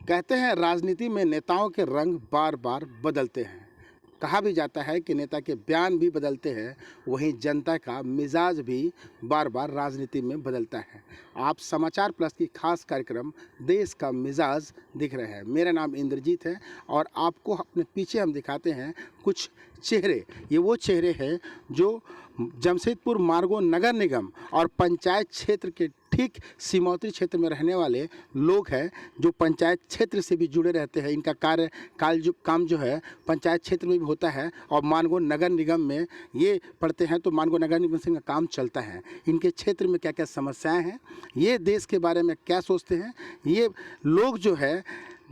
कहते हैं राजनीति में नेताओं के रंग बार बार बदलते हैं। कहा भी जाता है कि नेता के बयान भी बदलते हैं, वहीं जनता का मिजाज भी बार बार राजनीति में बदलता है। आप समाचार प्लस की खास कार्यक्रम देश का मिजाज दिख रहे हैं। मेरा नाम इंद्रजीत है और आपको अपने पीछे हम दिखाते हैं कुछ चेहरे। ये वो चेहरे हैं जो जमशेदपुर मार्गो नगर निगम और पंचायत क्षेत्र के ठीक सीमांतरी क्षेत्र में रहने वाले लोग हैं, जो पंचायत क्षेत्र से भी जुड़े रहते हैं। इनका काम जो है पंचायत क्षेत्र में भी होता है और मानगो नगर निगम में ये पढ़ते हैं, तो मानगो नगर निगम से इनका काम चलता है। इनके क्षेत्र में क्या क्या समस्याएं हैं, ये देश के बारे में क्या सोचते हैं, ये लोग जो है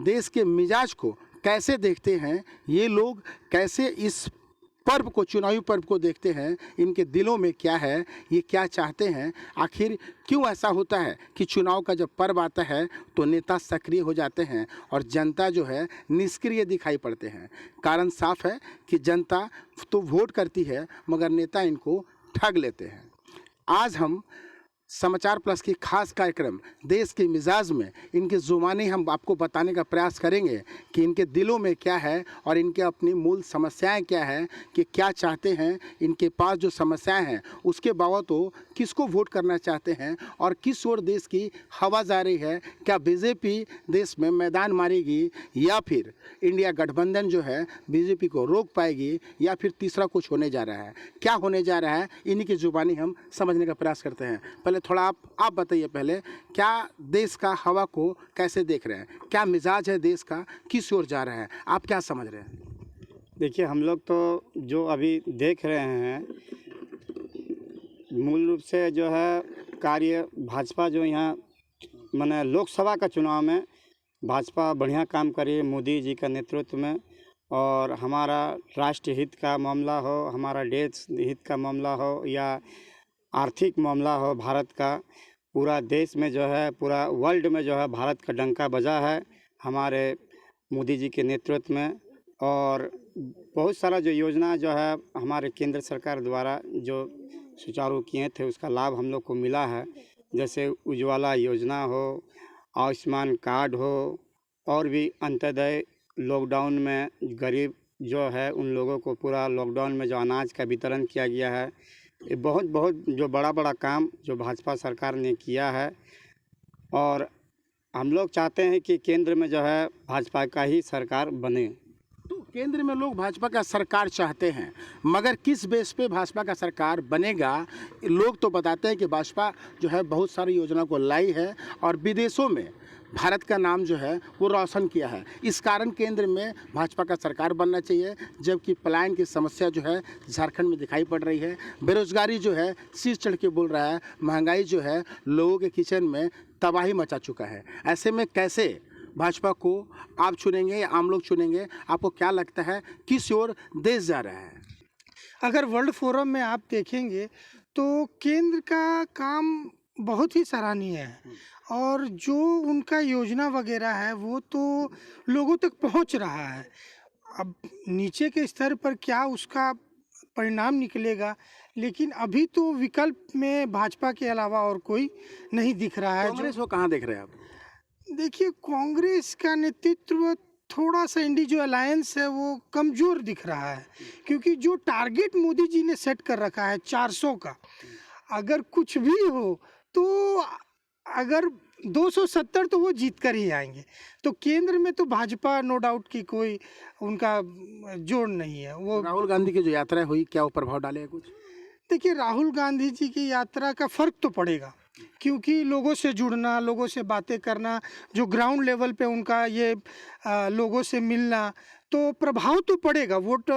देश के मिजाज को कैसे देखते हैं, ये लोग कैसे इस पर्व को, चुनावी पर्व को देखते हैं, इनके दिलों में क्या है, ये क्या चाहते हैं, आखिर क्यों ऐसा होता है कि चुनाव का जब पर्व आता है तो नेता सक्रिय हो जाते हैं और जनता जो है निष्क्रिय दिखाई पड़ते हैं। कारण साफ है कि जनता तो वोट करती है मगर नेता इनको ठग लेते हैं। आज हम समाचार प्लस की खास कार्यक्रम देश के मिजाज में इनके ज़ुबानी हम आपको बताने का प्रयास करेंगे कि इनके दिलों में क्या है और इनके अपनी मूल समस्याएं क्या है, कि क्या चाहते हैं, इनके पास जो समस्याएं हैं उसके बावजूद तो किसको वोट करना चाहते हैं और किस ओर देश की हवा जा रही है। क्या बीजेपी देश में मैदान मारेगी या फिर इंडिया गठबंधन जो है बीजेपी को रोक पाएगी या फिर तीसरा कुछ होने जा रहा है। क्या होने जा रहा है, इन्हीं की ज़ुबानी हम समझने का प्रयास करते हैं। पहले थोड़ा आप बताइए, पहले क्या देश का हवा को कैसे देख रहे हैं, क्या मिजाज है देश का, किस ओर जा रहा है, आप क्या समझ रहे हैं? देखिए, हम लोग तो जो अभी देख रहे हैं मूल रूप से जो है कार्य भाजपा जो यहाँ माने लोकसभा का चुनाव में भाजपा बढ़िया काम कर रही है मोदी जी का नेतृत्व में। और हमारा राष्ट्र हित का मामला हो, हमारा देश हित का मामला हो या आर्थिक मामला हो, भारत का पूरा देश में जो है, पूरा वर्ल्ड में जो है भारत का डंका बजा है हमारे मोदी जी के नेतृत्व में। और बहुत सारा जो योजना जो है हमारे केंद्र सरकार द्वारा जो सुचारू किए थे उसका लाभ हम लोग को मिला है। जैसे उज्ज्वला योजना हो, आयुष्मान कार्ड हो, और भी अंत्योदय, लॉकडाउन में गरीब जो है उन लोगों को पूरा लॉकडाउन में जो अनाज का वितरण किया गया है। ये बहुत जो बड़ा काम जो भाजपा सरकार ने किया है। और हम लोग चाहते हैं कि केंद्र में जो है भाजपा का ही सरकार बने। तो केंद्र में लोग भाजपा का सरकार चाहते हैं, मगर किस बेस पे भाजपा का सरकार बनेगा? लोग तो बताते हैं कि भाजपा जो है बहुत सारी योजना को लाई है और विदेशों में भारत का नाम जो है वो रोशन किया है। इस कारण केंद्र में भाजपा का सरकार बनना चाहिए, जबकि पलायन की समस्या जो है झारखंड में दिखाई पड़ रही है। बेरोजगारी जो है शीर्ष चढ़ के बोल रहा है, महंगाई जो है लोगों के किचन में तबाही मचा चुका है। ऐसे में कैसे भाजपा को आप चुनेंगे या आम लोग चुनेंगे? आपको क्या लगता है किस ओर देश जा रहा है? अगर वर्ल्ड फोरम में आप देखेंगे तो केंद्र का काम बहुत ही सराहनीय है और जो उनका योजना वगैरह है वो तो लोगों तक पहुंच रहा है। अब नीचे के स्तर पर क्या उसका परिणाम निकलेगा, लेकिन अभी तो विकल्प में भाजपा के अलावा और कोई नहीं दिख रहा है। कांग्रेस को कहाँ देख रहे हैं आप? देखिए, कांग्रेस का नेतृत्व थोड़ा सा इंडी जो अलायंस है वो कमज़ोर दिख रहा है, क्योंकि जो टारगेट मोदी जी ने सेट कर रखा है 400 का, अगर कुछ भी हो तो अगर 270 तो वो जीत कर ही आएंगे। तो केंद्र में तो भाजपा नो डाउट की कोई उनका जोड़ नहीं है। वो राहुल गांधी की जो यात्रा हुई, क्या वो प्रभाव डालेगा कुछ? देखिए, राहुल गांधी जी की यात्रा का फ़र्क तो पड़ेगा, क्योंकि लोगों से जुड़ना, लोगों से बातें करना, जो ग्राउंड लेवल पे उनका ये लोगों से मिलना, तो प्रभाव तो पड़ेगा। वोट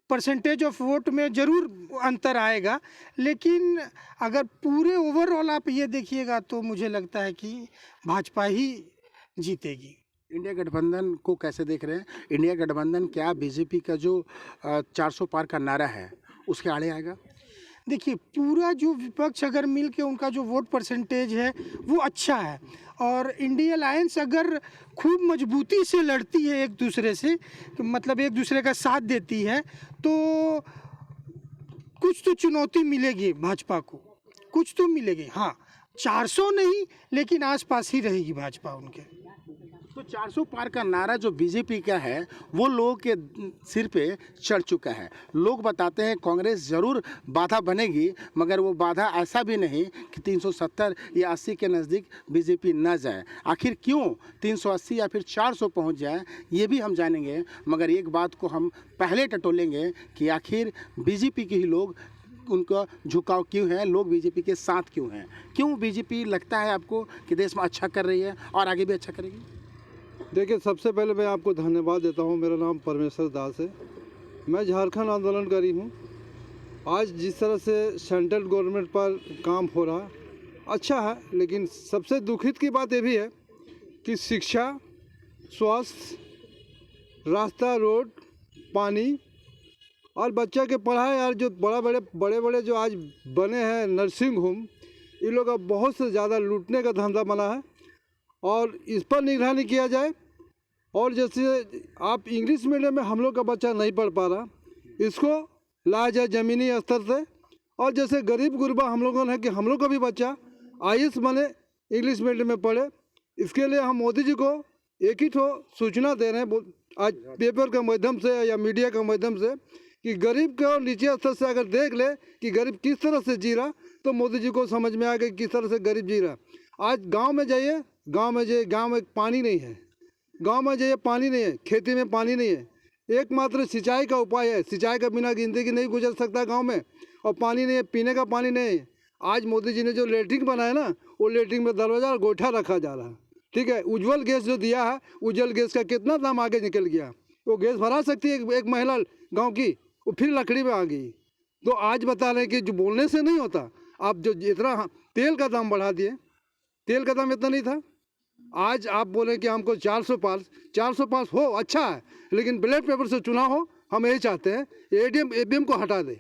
परसेंटेज ऑफ वोट में ज़रूर अंतर आएगा, लेकिन अगर पूरे ओवरऑल आप ये देखिएगा तो मुझे लगता है कि भाजपा ही जीतेगी। इंडिया गठबंधन को कैसे देख रहे हैं? इंडिया गठबंधन क्या बीजेपी का जो 400 पार का नारा है उसके आड़े आएगा? देखिए, पूरा जो विपक्ष अगर मिल के उनका जो वोट परसेंटेज है वो अच्छा है, और इंडिया अलायंस अगर खूब मजबूती से लड़ती है एक दूसरे से, तो मतलब एक दूसरे का साथ देती है, तो कुछ तो चुनौती मिलेगी भाजपा को, कुछ तो मिलेगी। हाँ, 400 नहीं, लेकिन आसपास ही रहेगी भाजपा उनके। तो 400 पार का नारा जो बीजेपी का है वो लोगों के सिर पे चढ़ चुका है। लोग बताते हैं कांग्रेस ज़रूर बाधा बनेगी, मगर वो बाधा ऐसा भी नहीं कि 370 या 80 के नज़दीक बीजेपी न जाए। आखिर क्यों 380 या फिर 400 पहुंच जाए ये भी हम जानेंगे, मगर एक बात को हम पहले टटोलेंगे कि आखिर बीजेपी के ही लोग उनका झुकाव क्यों है, लोग बीजेपी के साथ क्यों हैं, क्यों बीजेपी लगता है आपको कि देश में अच्छा कर रही है और आगे भी अच्छा करेगी? देखिए, सबसे पहले मैं आपको धन्यवाद देता हूं। मेरा नाम परमेश्वर दास है, मैं झारखंड आंदोलनकारी हूं। आज जिस तरह से सेंट्रल गवर्नमेंट पर काम हो रहा अच्छा है, लेकिन सबसे दुखित की बात ये भी है कि शिक्षा, स्वास्थ्य, रास्ता, रोड, पानी और बच्चा के पढ़ाई, यार जो बड़े बड़े जो आज बने हैं नर्सिंग होम, इन लोग का बहुत से ज़्यादा लूटने का धंधा बना है और इस पर निगरानी किया जाए। और जैसे आप इंग्लिश मीडियम में हम लोग का बच्चा नहीं पढ़ पा रहा, इसको लाया जाए ज़मीनी स्तर से। और जैसे गरीब गुरबा हम लोगों ने है कि हम लोग का भी बच्चा IAS बने, इंग्लिश मीडियम में पढ़े। इसके लिए हम मोदी जी को एक ही ठो सूचना दे रहे हैं आज पेपर के माध्यम से या मीडिया के माध्यम से कि गरीब के और नीचे स्तर से अगर देख ले कि गरीब किस तरह से जी रहा, तो मोदी जी को समझ में आ गया किस तरह से गरीब जी रहा। आज गांव में जाइए, गांव में पानी नहीं है, गांव में जाइए पानी नहीं है, खेती में पानी नहीं है। एकमात्र सिंचाई का उपाय है, सिंचाई का बिना ज़िंदगी नहीं गुजर सकता गांव में, और पानी नहीं है, पीने का पानी नहीं है। आज मोदी जी ने जो लेटरिन बनाया ना, वो लेटरिन में दरवाजा और गोईठा रखा जा रहा है। ठीक है, उज्जवल गैस जो दिया है, उज्जवल गैस का कितना दाम आगे निकल गया। वो गैस भरा सकती है एक महिला गाँव की, वो फिर लकड़ी में आ गई। तो आज बता रहे हैं कि जो बोलने से नहीं होता, आप जो इतना तेल का दाम बढ़ा दिए, तेल का दाम इतना नहीं था, आज आप बोले कि हमको 400 पास हो, अच्छा है, लेकिन बैलेट पेपर से चुनाव हो, हम यही चाहते हैं ADM को हटा दे।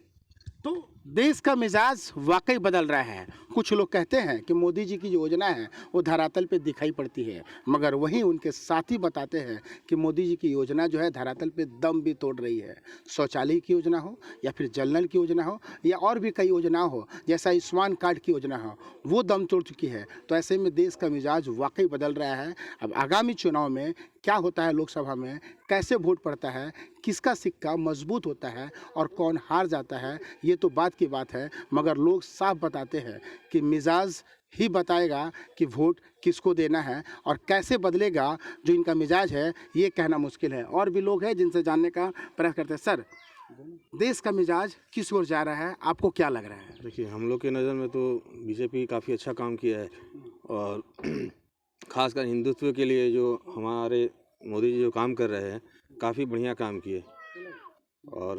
तो देश का मिजाज वाकई बदल रहा है। कुछ लोग कहते हैं कि मोदी जी की योजना है वो धरातल पे दिखाई पड़ती है, मगर वहीं उनके साथी बताते हैं कि मोदी जी की योजना जो है धरातल पे दम भी तोड़ रही है। शौचालय की योजना हो या फिर जल नल की योजना हो या और भी कई योजना हो, जैसा आयुष्मान कार्ड की योजना हो, वो दम तोड़ चुकी है। तो ऐसे में देश का मिजाज वाकई बदल रहा है। अब आगामी चुनाव में क्या होता है, लोकसभा में कैसे वोट पड़ता है, किसका सिक्का मजबूत होता है और कौन हार जाता है, ये तो बात की बात है, मगर लोग साफ बताते हैं कि मिजाज ही बताएगा कि वोट किसको देना है और कैसे बदलेगा जो इनका मिजाज है, ये कहना मुश्किल है। और भी लोग हैं जिनसे जानने का प्रयास करते हैं। सर, देश का मिजाज किस ओर जा रहा है, आपको क्या लग रहा है? देखिए, हम लोग की नज़र में तो बीजेपी काफ़ी अच्छा काम किया है, और खासकर हिंदुत्व के लिए जो हमारे मोदी जी जो काम कर रहे हैं, काफ़ी बढ़िया काम किए। और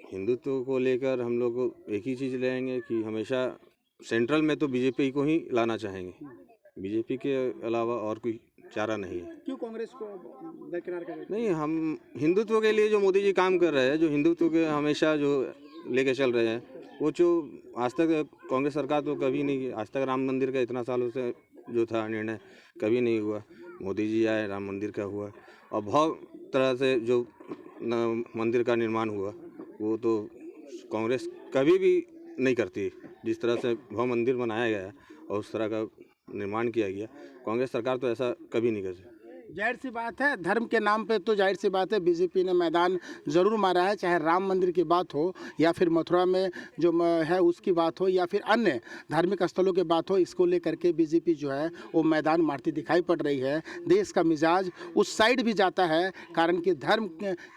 हिंदुत्व को लेकर हम लोग एक ही चीज़ लेंगे कि हमेशा सेंट्रल में तो बीजेपी को ही लाना चाहेंगे, बीजेपी के अलावा और कोई चारा नहीं है। क्यों कांग्रेस को दरकिनार कर? नहीं, हम हिंदुत्व के लिए जो मोदी जी काम कर रहे हैं, जो हिंदुत्व के हमेशा जो लेके चल रहे हैं, वो जो आज तक कांग्रेस सरकार तो कभी नहीं, आज तक राम मंदिर का इतना सालों से जो था निर्णय कभी नहीं हुआ। मोदी जी आए, राम मंदिर का हुआ, और बहुत तरह से जो मंदिर का निर्माण हुआ, वो तो कांग्रेस कभी भी नहीं करती। जिस तरह से भव्य मंदिर बनाया गया और उस तरह का निर्माण किया गया, कांग्रेस सरकार तो ऐसा कभी नहीं कर सकती। जाहिर सी बात है, धर्म के नाम पे तो जाहिर सी बात है बीजेपी ने मैदान ज़रूर मारा है, चाहे राम मंदिर की बात हो या फिर मथुरा में जो है उसकी बात हो या फिर अन्य धार्मिक स्थलों की बात हो, इसको लेकर के बीजेपी जो है वो मैदान मारती दिखाई पड़ रही है। देश का मिजाज उस साइड भी जाता है, कारण कि धर्म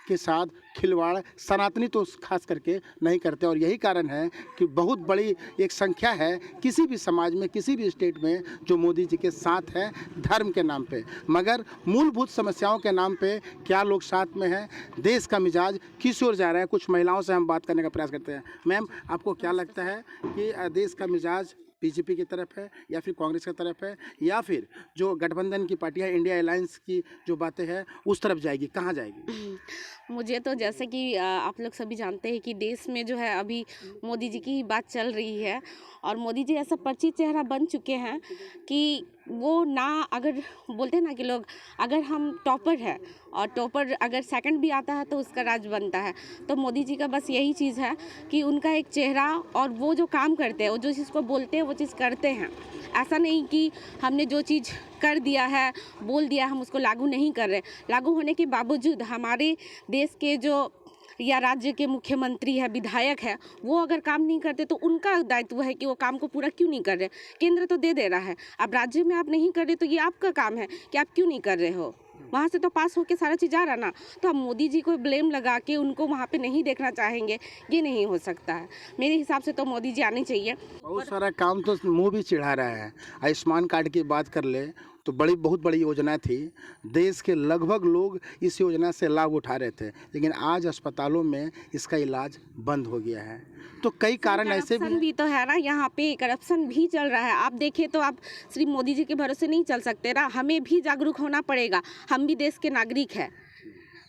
के साथ खिलवाड़ सनातनी तो खास करके नहीं करते, और यही कारण है कि बहुत बड़ी एक संख्या है किसी भी समाज में, किसी भी स्टेट में जो मोदी जी के साथ है धर्म के नाम पे, मगर मूलभूत समस्याओं के नाम पे क्या लोग साथ में हैं? देश का मिजाज किस ओर जा रहा है? कुछ महिलाओं से हम बात करने का प्रयास करते हैं। मैम, आपको क्या लगता है कि देश का मिजाज बीजेपी की तरफ है या फिर कांग्रेस की तरफ है, या फिर जो गठबंधन की पार्टियां, इंडिया अलायंस की जो बातें हैं उस तरफ जाएगी, कहाँ जाएगी? मुझे तो जैसे कि आप लोग सभी जानते हैं कि देश में जो है अभी मोदी जी की ही बात चल रही है, और मोदी जी ऐसा परिचित चेहरा बन चुके हैं कि वो ना, अगर बोलते हैं ना कि लोग, अगर हम टॉपर है और टॉपर अगर सेकंड भी आता है तो उसका राज बनता है। तो मोदी जी का बस यही चीज़ है कि उनका एक चेहरा और वो जो काम करते हैं, वो जो चीज़ को बोलते हैं वो चीज़ करते हैं। ऐसा नहीं कि हमने जो चीज़ कर दिया है, बोल दिया, हम उसको लागू नहीं कर रहे। लागू होने के बावजूद हमारे देश के जो या राज्य के मुख्यमंत्री है, विधायक है, वो अगर काम नहीं करते तो उनका दायित्व है कि वो काम को पूरा क्यों नहीं कर रहे। केंद्र तो दे रहा है, अब राज्य में आप नहीं कर रहे तो ये आपका काम है कि आप क्यों नहीं कर रहे हो। वहाँ से तो पास होके सारा चीज़ आ रहा ना, तो हम मोदी जी को ब्लेम लगा के उनको वहाँ पे नहीं देखना चाहेंगे, ये नहीं हो सकता है। मेरे हिसाब से तो मोदी जी आने चाहिए। बहुत सारा काम तो मुंह भी चिढ़ा रहा है। आयुष्मान कार्ड की बात कर ले तो बहुत बड़ी योजना थी, देश के लगभग लोग इस योजना से लाभ उठा रहे थे, लेकिन आज अस्पतालों में इसका इलाज बंद हो गया है। तो कई कारण ऐसे करप्शन भी तो है ना, यहाँ पे करप्शन भी चल रहा है। आप देखें तो आप सिर्फ मोदी जी के भरोसे नहीं चल सकते ना, हमें भी जागरूक होना पड़ेगा। हम भी देश के नागरिक हैं।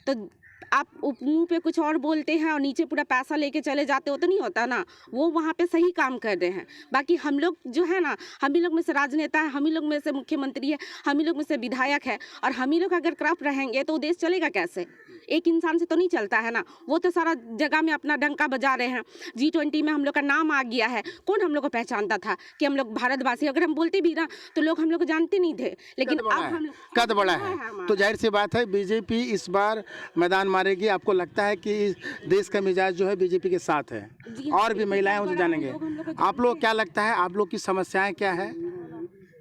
तो आप मुंह पे कुछ और बोलते हैं और नीचे पूरा पैसा लेके चले जाते हो तो नहीं होता ना। वो वहाँ पे सही काम कर रहे हैं। बाकी हम लोग जो है ना, हम ही लोग में से राजनेता है, हम ही लोग में से मुख्यमंत्री है, हम ही लोग में से विधायक है, और हम ही लोग अगर करप्ट रहेंगे तो देश चलेगा कैसे। एक इंसान से तो नहीं चलता है ना। वो तो सारा जगह में अपना डंका बजा रहे हैं। G20 में हम लोग का नाम आ गया है। कौन हम लोग को पहचानता था कि हम लोग भारतवासी, अगर हम बोलते भी ना तो लोग हम लोग को जानते नहीं थे, लेकिन अब हम लोग कद बड़ा है। तो जाहिर सी बात है बीजेपी इस बार मैदान मारेगी। आपको लगता है कि देश का मिजाज जो है बीजेपी के साथ है, और भी महिलाएं उसे जानेंगे। आप लोग क्या लगता है, आप लोग की समस्याएं क्या है?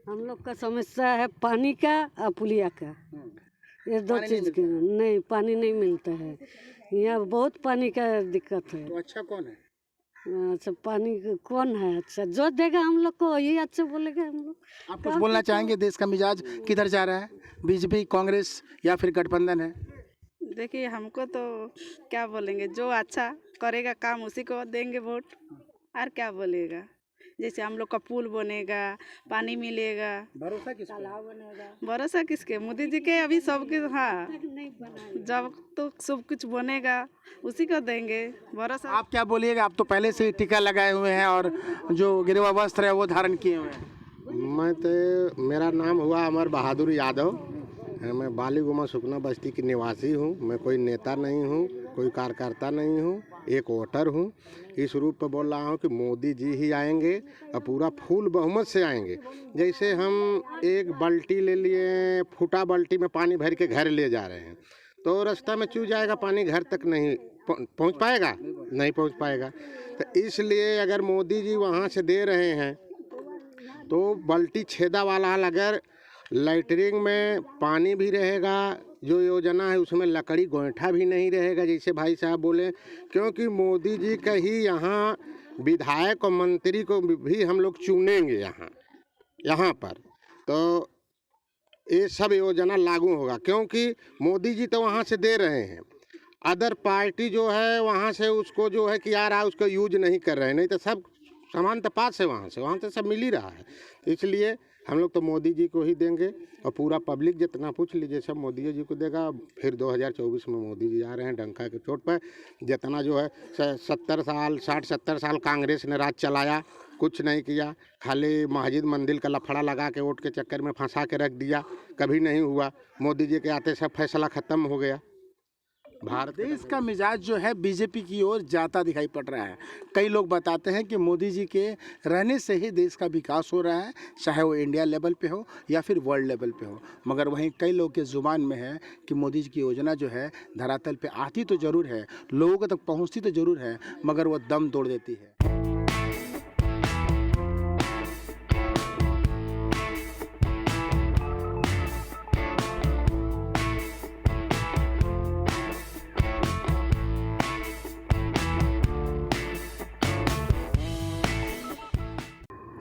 हम लोग का समस्या है पानी का और पुलिया का, ये दो चीज़ के। नहीं, पानी नहीं मिलता है यहाँ, बहुत पानी का दिक्कत है। तो अच्छा कौन है? अच्छा, पानी कौन है अच्छा, जो देगा हम लोग को यही अच्छा बोलेगा हम लोग। आप कुछ बोलना चाहेंगे? देश का मिजाज किधर जा रहा है? बीजेपी, कांग्रेस या फिर गठबंधन है? देखिए, हमको तो क्या बोलेंगे, जो अच्छा करेगा काम उसी को देंगे वोट, और क्या बोलेगा। जैसे हम लोग का पुल बनेगा, पानी मिलेगा, भरोसा किसको? भरोसा किसके? मोदी जी के। अभी सबके, हाँ, जब तो सब कुछ बनेगा उसी को देंगे भरोसा। आप क्या बोलिएगा? आप तो पहले से ही टीका लगाए हुए हैं और जो गिरवा वस्त्र है वो धारण किए हुए हैं। मेरा नाम हुआ अमर बहादुर यादव है। मैं बालीगुमा सुकना बस्ती की निवासी हूँ। मैं कोई नेता नहीं हूँ, कोई कार्यकर्ता नहीं हूँ, एक वोटर हूँ। इस रूप पर बोल रहा हूँ कि मोदी जी ही आएंगे और पूरा फुल बहुमत से आएंगे। जैसे हम एक बाल्टी ले लिए, फूटा बाल्टी में पानी भर के घर ले जा रहे हैं, तो रास्ता में चू जाएगा, पानी घर तक नहीं पहुँच पाएगा, नहीं पहुँच पाएगा। तो इसलिए अगर मोदी जी वहाँ से दे रहे हैं तो बाल्टी छेदा वाला, अगर लैटरिन में पानी भी रहेगा, जो योजना है उसमें लकड़ी गोईठा भी नहीं रहेगा, जैसे भाई साहब बोले। क्योंकि मोदी जी का ही यहाँ विधायक और मंत्री को भी हम लोग चुनेंगे यहाँ पर, तो ये सब योजना लागू होगा। क्योंकि मोदी जी तो वहाँ से दे रहे हैं, अदर पार्टी जो है वहाँ से उसको जो है कि आ रहा है उसको यूज नहीं कर रहे हैं। नहीं तो सब सामान तो पास है, वहाँ से सब मिल ही रहा है। तो इसलिए हम लोग तो मोदी जी को ही देंगे, और पूरा पब्लिक जितना पूछ लीजिए सब मोदी जी को देगा। फिर 2024 में मोदी जी आ रहे हैं डंका के चोट पर। जितना जो है 60-70 साल कांग्रेस ने राज चलाया, कुछ नहीं किया, खाली मस्जिद मंदिर का लफड़ा लगा के वोट के चक्कर में फंसा के रख दिया, कभी नहीं हुआ। मोदी जी के आते सब फैसला ख़त्म हो गया। भारत देश का मिजाज जो है बीजेपी की ओर जाता दिखाई पड़ रहा है। कई लोग बताते हैं कि मोदी जी के रहने से ही देश का विकास हो रहा है, चाहे वो इंडिया लेवल पे हो या फिर वर्ल्ड लेवल पे हो। मगर वहीं कई लोग के ज़ुबान में है कि मोदी जी की योजना जो है धरातल पे आती तो ज़रूर है, लोगों तक पहुँचती तो ज़रूर है, मगर वो दम तोड़ देती है।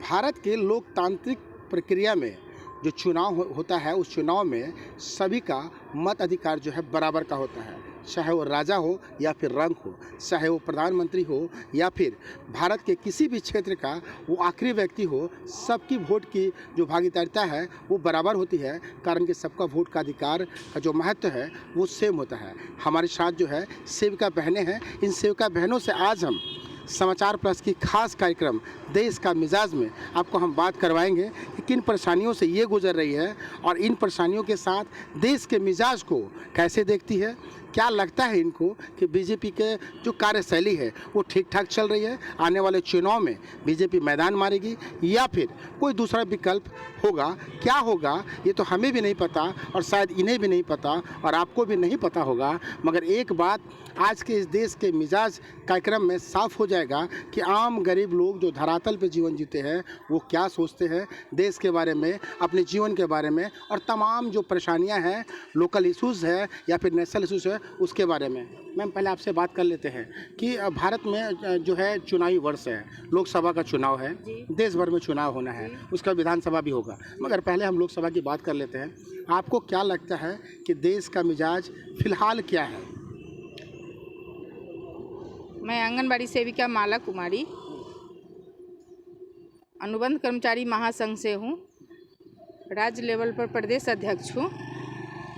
भारत के लोकतांत्रिक प्रक्रिया में जो चुनाव होता है, उस चुनाव में सभी का मत अधिकार जो है बराबर का होता है, चाहे वो राजा हो या फिर रंक हो, चाहे वो प्रधानमंत्री हो या फिर भारत के किसी भी क्षेत्र का वो आखिरी व्यक्ति हो। सबकी वोट की जो भागीदारिता है वो बराबर होती है, कारण कि सबका वोट का अधिकार का जो महत्व है वो सेम होता है। हमारे साथ जो है सेविका बहनें हैं। इन सेविका बहनों से आज हम समाचार प्लस की खास कार्यक्रम देश का मिजाज में आपको हम बात करवाएंगे कि किन परेशानियों से ये गुजर रही है और इन परेशानियों के साथ देश के मिजाज को कैसे देखती है, क्या लगता है इनको कि बीजेपी के जो कार्यशैली है वो ठीक ठाक चल रही है, आने वाले चुनाव में बीजेपी मैदान मारेगी या फिर कोई दूसरा विकल्प होगा। क्या होगा ये तो हमें भी नहीं पता और शायद इन्हें भी नहीं पता और आपको भी नहीं पता होगा, मगर एक बात आज के इस देश के मिजाज कार्यक्रम में साफ हो जाएगा कि आम गरीब लोग जो धरातल पे जीवन जीते हैं वो क्या सोचते हैं देश के बारे में, अपने जीवन के बारे में और तमाम जो परेशानियां हैं, लोकल इश्यूज़ है या फिर नेशनल इश्यूज़ है उसके बारे में। मैम पहले आपसे बात कर लेते हैं कि भारत में जो है चुनावी वर्ष है, लोकसभा का चुनाव है, देश भर में चुनाव होना है, उसका विधानसभा भी होगा, मगर पहले हम लोकसभा की बात कर लेते हैं। आपको क्या लगता है कि देश का मिजाज फिलहाल क्या है? मैं आंगनबाड़ी सेविका माला कुमारी अनुबंध कर्मचारी महासंघ से हूँ, राज्य लेवल पर प्रदेश अध्यक्ष हूँ।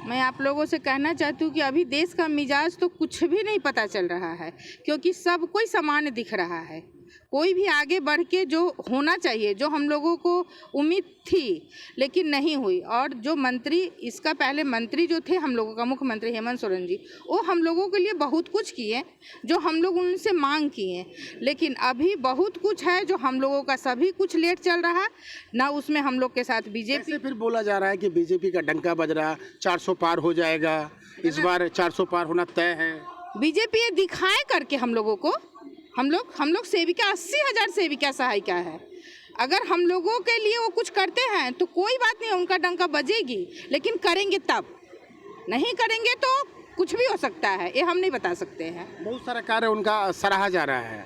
मैं आप लोगों से कहना चाहती हूँ कि अभी देश का मिजाज तो कुछ भी नहीं पता चल रहा है, क्योंकि सब कोई सामान्य दिख रहा है। कोई भी आगे बढ़ के जो होना चाहिए, जो हम लोगों को उम्मीद थी लेकिन नहीं हुई, और जो मंत्री, इसका पहले मंत्री जो थे हम लोगों का, मुख्यमंत्री हेमंत सोरेन जी, वो हम लोगों के लिए बहुत कुछ किए जो हम लोग उनसे मांग किए, लेकिन अभी बहुत कुछ है जो हम लोगों का सभी कुछ लेट चल रहा है ना। उसमें हम लोग के साथ बीजेपी, फिर बोला जा रहा है कि बीजेपी का डंका बज रहा, 400 पार हो जाएगा, इस बार 400 पार होना तय है। बीजेपी ये दिखाए करके हम लोगों को, हम लोग सेविका 80,000 सेविका सहायिका है, अगर हम लोगों के लिए वो कुछ करते हैं तो कोई बात नहीं, उनका डंका बजेगी, लेकिन करेंगे तब, नहीं करेंगे तो कुछ भी हो सकता है, ये हम नहीं बता सकते हैं। बहुत सारा कार्य उनका सराहा जा रहा है,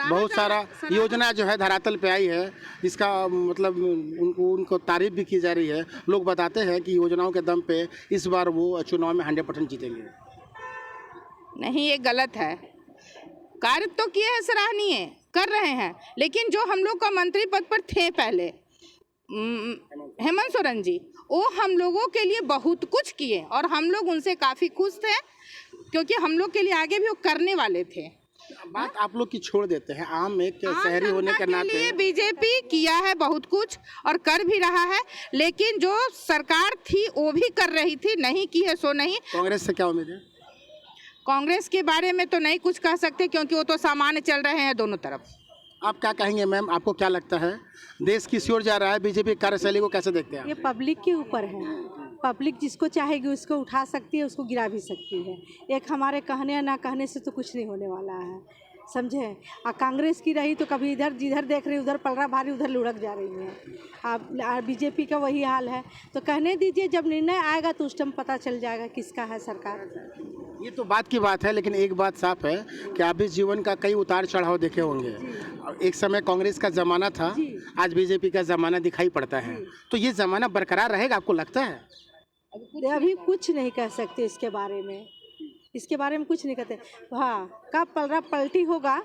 बहुत सारा योजना जो है धरातल पे आई है, इसका मतलब उनको तारीफ भी की जा रही है। लोग बताते हैं कि योजनाओं के दम पे इस बार वो चुनाव में 100% जीतेंगे। नहीं, ये गलत है। कार्य तो किए हैं, सराहनीय कर रहे हैं, लेकिन जो हम लोग का मंत्री पद पर थे पहले हेमंत सोरेन जी, वो हम लोगों के लिए बहुत कुछ किए और हम लोग उनसे काफ़ी खुश थे, क्योंकि हम लोग के लिए आगे भी वो करने वाले थे। बात आप लोग की छोड़ देते हैं, आम एक शहरी होने के नाते बीजेपी किया है बहुत कुछ और कर भी रहा है, लेकिन जो सरकार थी वो भी कर रही थी, नहीं की है सो नहीं। कांग्रेस से क्या उम्मीद है? कांग्रेस के बारे में तो नहीं कुछ कह सकते, क्योंकि वो तो सामान्य चल रहे हैं दोनों तरफ। आप क्या कहेंगे मैम, आपको क्या लगता है देश किस ओर जा रहा है, बीजेपी कार्यशैली को कैसे देखते हैं? ये पब्लिक के ऊपर है, पब्लिक जिसको चाहेगी उसको उठा सकती है, उसको गिरा भी सकती है। एक हमारे कहने या ना कहने से तो कुछ नहीं होने वाला है, समझे। कांग्रेस की रही तो कभी इधर जिधर देख रही उधर पलरा भारी, उधर लुढ़क जा रही है। अब बीजेपी का वही हाल है, तो कहने दीजिए, जब निर्णय आएगा तो उस टाइम पता चल जाएगा किसका है सरकार। ये तो बात की बात है, लेकिन एक बात साफ है कि आप भी जीवन का कई उतार चढ़ाव देखे होंगे। एक समय कांग्रेस का ज़माना था, आज बीजेपी का ज़माना दिखाई पड़ता है, तो ये ज़माना बरकरार रहेगा आपको लगता है? अभी कुछ नहीं कह सकते इसके बारे में, इसके बारे में कुछ नहीं कहते। हाँ, कब पलरा पलटी होगा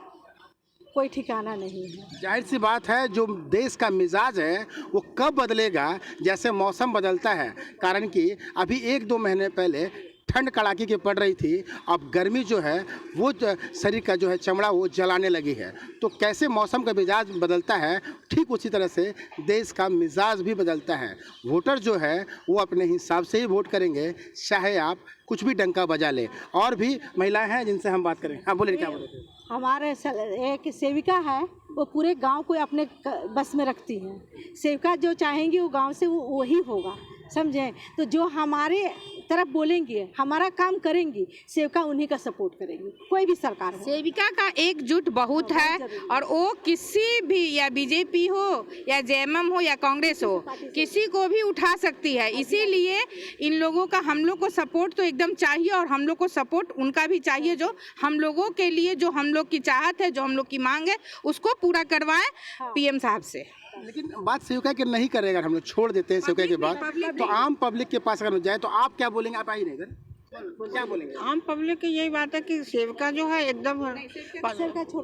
कोई ठिकाना नहीं है। जाहिर सी बात है, जो देश का मिजाज है वो कब बदलेगा, जैसे मौसम बदलता है। कारण कि अभी 1-2 महीने पहले ठंड कड़ाके की पड़ रही थी, अब गर्मी जो है वो शरीर का जो है चमड़ा वो जलाने लगी है। तो कैसे मौसम का मिजाज बदलता है, ठीक उसी तरह से देश का मिजाज भी बदलता है। वोटर जो है वो अपने हिसाब से ही वोट करेंगे, चाहे आप कुछ भी डंका बजा ले। और भी महिलाएं हैं जिनसे हम बात करें। हाँ बोले, क्या बोले? हमारे एक सेविका है, वो पूरे गांव को अपने बस में रखती है। सेविका जो चाहेंगी वो गांव से वो वही होगा, समझे। तो जो हमारे तरफ बोलेंगे, हमारा काम करेंगी, सेविका उन्हीं का सपोर्ट करेगी, कोई भी सरकार हो। सेविका का एकजुट बहुत है, और वो किसी भी, या बीजेपी हो या जेएमएम हो या कांग्रेस हो, किसी को भी उठा सकती है। इसीलिए इन लोगों का, हम लोग को सपोर्ट तो एकदम चाहिए, और हम लोग को सपोर्ट उनका भी चाहिए, जो हम लोगों के लिए, जो हम लोग की चाहत है, जो हम लोग की मांग है, उसको पूरा करवाएं पीएम साहब से। लेकिन बात सेविका के नहीं करेगा, हम लोग छोड़ देते हैं सेविका के बाद, तो आम पब्लिक के पास अगर जाए तो आप क्या बोलेंगे? आप आइए इधर, क्या बोलेंगे? आम पब्लिक की यही बात है कि सेविका जो है एकदम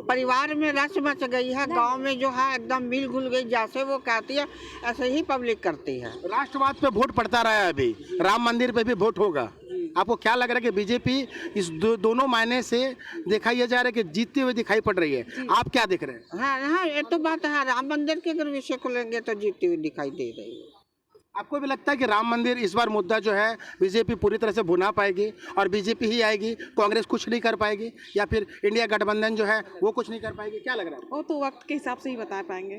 परिवार में रस मच गई है, गांव में जो है एकदम मिल घुल गई, जैसे वो कहती है ऐसे ही पब्लिक करती है। राष्ट्रवाद पे वोट पड़ता रहा है, अभी राम मंदिर पे भी वोट होगा, आपको क्या लग रहा है कि बीजेपी इस दोनों मायने से देखा यह जा रहा है कि जीतते हुए दिखाई पड़ रही है, आप क्या देख रहे हैं? हाँ हाँ, ये तो बात है। राम मंदिर के अगर विषय को लेंगे तो जीती हुई दिखाई दे रही है। आपको भी लगता है कि राम मंदिर इस बार मुद्दा जो है बीजेपी पूरी तरह से भुना पाएगी और बीजेपी ही आएगी, कांग्रेस कुछ नहीं कर पाएगी, या फिर इंडिया गठबंधन जो है वो कुछ नहीं कर पाएगी? क्या लग रहा है? वो तो वक्त के हिसाब से ही बता पाएंगे।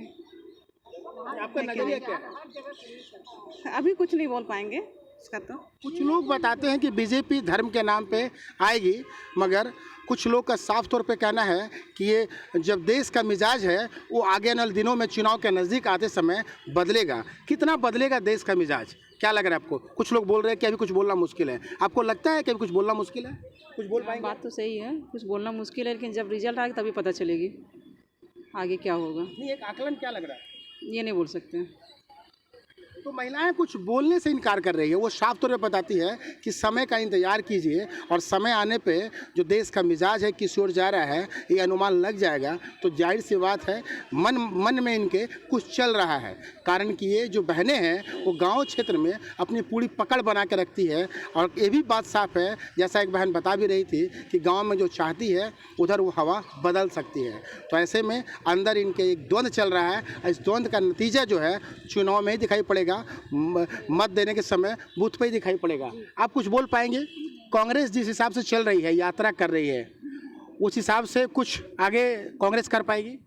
आपका नजरिया क्या है? अभी कुछ नहीं बोल पाएंगे इसका। तो कुछ लोग बताते हैं कि बीजेपी धर्म के नाम पे आएगी, मगर कुछ लोग का साफ तौर पे कहना है कि ये जब देश का मिजाज है वो आगे आने वाले दिनों में चुनाव के नज़दीक आते समय बदलेगा। कितना बदलेगा देश का मिजाज, क्या लग रहा है आपको? कुछ लोग बोल रहे हैं कि अभी कुछ बोलना मुश्किल है, आपको लगता है कि अभी कुछ बोलना मुश्किल है? कुछ बोल पाएंगे? बात तो सही है, कुछ बोलना मुश्किल है, लेकिन जब रिजल्ट आएगा तभी पता चलेगी आगे क्या होगा। नहीं, एक आकलन क्या लग रहा है? ये नहीं बोल सकते। तो महिलाएं कुछ बोलने से इनकार कर रही है, वो साफ तौर पे बताती है कि समय का इंतजार कीजिए और समय आने पे जो देश का मिजाज है किस ओर जा रहा है ये अनुमान लग जाएगा। तो जाहिर सी बात है मन में इनके कुछ चल रहा है, कारण कि ये जो बहनें हैं वो गांव क्षेत्र में अपनी पूरी पकड़ बना के रखती है। और ये भी बात साफ है, जैसा एक बहन बता भी रही थी कि गाँव में जो चाहती है उधर वो हवा बदल सकती है। तो ऐसे में अंदर इनके एक द्वंद्व चल रहा है, इस द्वंद्व का नतीजा जो है चुनाव में ही दिखाई पड़ेगा, मत देने के समय बूथ पे ही दिखाई पड़ेगा। आप कुछ बोल पाएंगे? कांग्रेस जिस हिसाब से चल रही है, यात्रा कर रही है, उस हिसाब से कुछ आगे कांग्रेस कर पाएगी?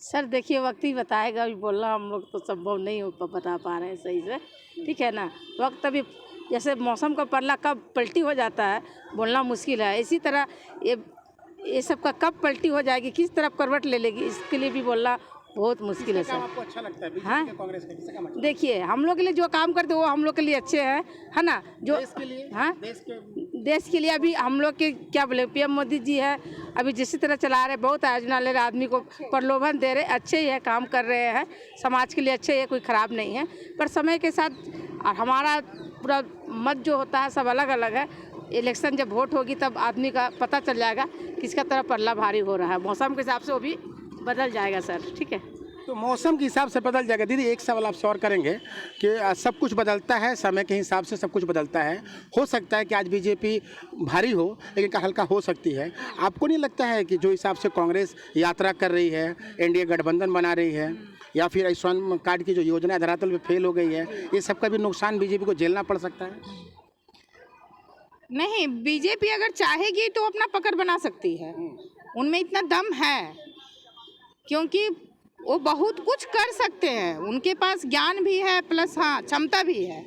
सर देखिए, वक्त ही बताएगा, अभी बोलना हम लोग तो संभव नहीं हो बता पा रहे हैं सही से, ठीक है ना। वक्त अभी जैसे मौसम का पलटा कब पलटी हो जाता है बोलना मुश्किल है, इसी तरह ये सब का कब पलटी हो जाएगी, किस तरफ करवट ले लेगी, इसके लिए भी बोलना बहुत मुश्किल है सर। आपको अच्छा लगता है हाँ, कांग्रेस का किसका काम अच्छा? देखिए हम लोग के लिए जो काम करते हैं वो हम लोग के लिए अच्छे हैं, है ना। जो देश के लिए, हाँ, देश के लिए अभी हम लोग के क्या बोले, पीएम मोदी जी है, अभी जिस तरह चला रहे, बहुत योजना ले रहे, आदमी को प्रलोभन दे रहे, अच्छे ही है, काम कर रहे हैं, समाज के लिए अच्छे है, कोई ख़राब नहीं है। पर समय के साथ और हमारा पूरा मत जो होता है सब अलग अलग है। इलेक्शन जब वोट होगी तब आदमी का पता चल जाएगा किसका तरफ पल्ला भारी हो रहा है। मौसम के हिसाब से वो भी बदल जाएगा सर, ठीक है। तो मौसम के हिसाब से बदल जाएगा। दीदी एक सवाल आपसे और करेंगे कि सब कुछ बदलता है, समय के हिसाब से सब कुछ बदलता है। हो सकता है कि आज बीजेपी भारी हो लेकिन हल्का हो सकती है। आपको नहीं लगता है कि जो हिसाब से कांग्रेस यात्रा कर रही है, एनडीए गठबंधन बना रही है, या फिर आयुष्मान कार्ड की जो योजना धरातल पे फेल हो गई है, ये सब का भी नुकसान बीजेपी को झेलना पड़ सकता है? नहीं, बीजेपी अगर चाहेगी तो अपना पकड़ बना सकती है, उनमें इतना दम है, क्योंकि वो बहुत कुछ कर सकते हैं, उनके पास ज्ञान भी है प्लस हाँ क्षमता भी है।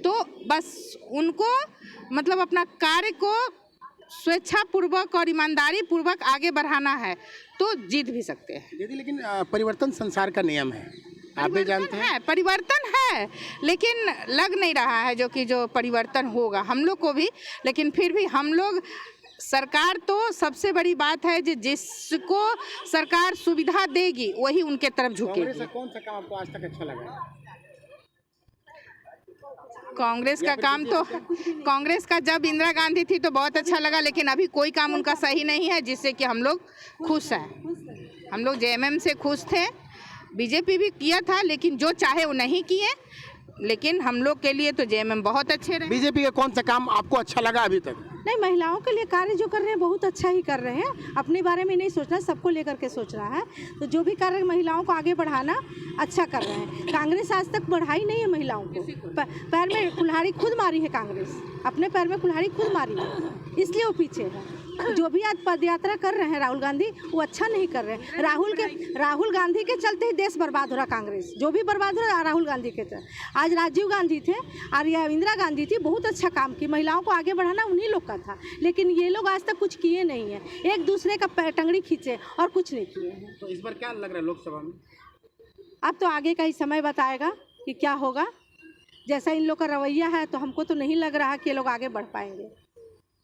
तो बस उनको मतलब अपना कार्य को स्वेच्छापूर्वक और ईमानदारी पूर्वक आगे बढ़ाना है तो जीत भी सकते हैं। दीदी लेकिन परिवर्तन संसार का नियम है, आप भी जानते हैं। परिवर्तन है लेकिन लग नहीं रहा है जो परिवर्तन होगा हम लोग को भी, लेकिन फिर भी हम लोग सरकार तो सबसे बड़ी बात है जिसको सरकार सुविधा देगी वही उनके तरफ झुकेगी। कौन सा काम आपको आज तक अच्छा लगा? कांग्रेस का काम तो कांग्रेस का जब इंदिरा गांधी थी तो बहुत अच्छा लगा, लेकिन अभी कोई काम उनका सही नहीं है जिससे कि हम लोग खुश हैं। हम लोग जेएमएम से खुश थे, बीजेपी भी किया था लेकिन जो चाहे वो नहीं किए, लेकिन हम लोग के लिए तो जेएमएम बहुत अच्छे रहे। बीजेपी का कौन सा काम आपको अच्छा लगा अभी तक? नहीं, महिलाओं के लिए कार्य जो कर रहे हैं बहुत अच्छा ही कर रहे हैं। अपने बारे में नहीं सोचना, सबको लेकर के सोच रहा है। तो जो भी कार्य महिलाओं को आगे बढ़ाना अच्छा कर रहे हैं। कांग्रेस आज तक बढ़ाई नहीं है महिलाओं को, पैर में कुल्हाड़ी खुद मारी है कांग्रेस, अपने पैर में कुल्हाड़ी खुद मारी है, इसलिए वो पीछे है। जो भी आज पद यात्रा कर रहे हैं राहुल गांधी, वो अच्छा नहीं कर रहे हैं। राहुल गांधी के चलते ही देश बर्बाद हो रहा, कांग्रेस जो भी बर्बाद हो रहा राहुल गांधी के चलते। आज राजीव गांधी थे और या इंदिरा गांधी थी, बहुत अच्छा काम की, महिलाओं को आगे बढ़ाना उन्हीं लोग का था, लेकिन ये लोग आज तक कुछ किए नहीं है, एक दूसरे का टंगड़ी खींचे और कुछ नहीं किए हैं। तो इस बार क्या लग रहा है लोकसभा में? अब तो आगे का ही समय बताएगा कि क्या होगा। जैसा इन लोग का रवैया है तो हमको तो नहीं लग रहा कि ये लोग आगे बढ़ पाएंगे।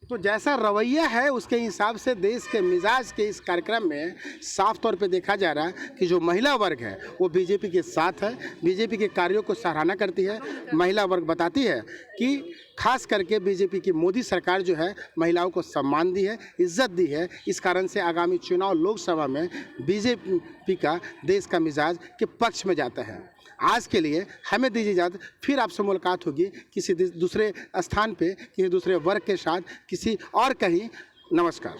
तो जैसा रवैया है उसके हिसाब से देश के मिजाज के इस कार्यक्रम में साफ तौर पे देखा जा रहा है कि जो महिला वर्ग है वो बीजेपी के साथ है, बीजेपी के कार्यों को सराहना करती है। महिला वर्ग बताती है कि खास करके बीजेपी की मोदी सरकार जो है महिलाओं को सम्मान दी है, इज्जत दी है। इस कारण से आगामी चुनाव लोकसभा में बीजेपी का देश का मिजाज के पक्ष में जाता है। आज के लिए हमें दीजिए इजाज़त, फिर आपसे मुलाकात होगी किसी दूसरे स्थान पे, किसी दूसरे वर्ग के साथ, किसी और कहीं। नमस्कार।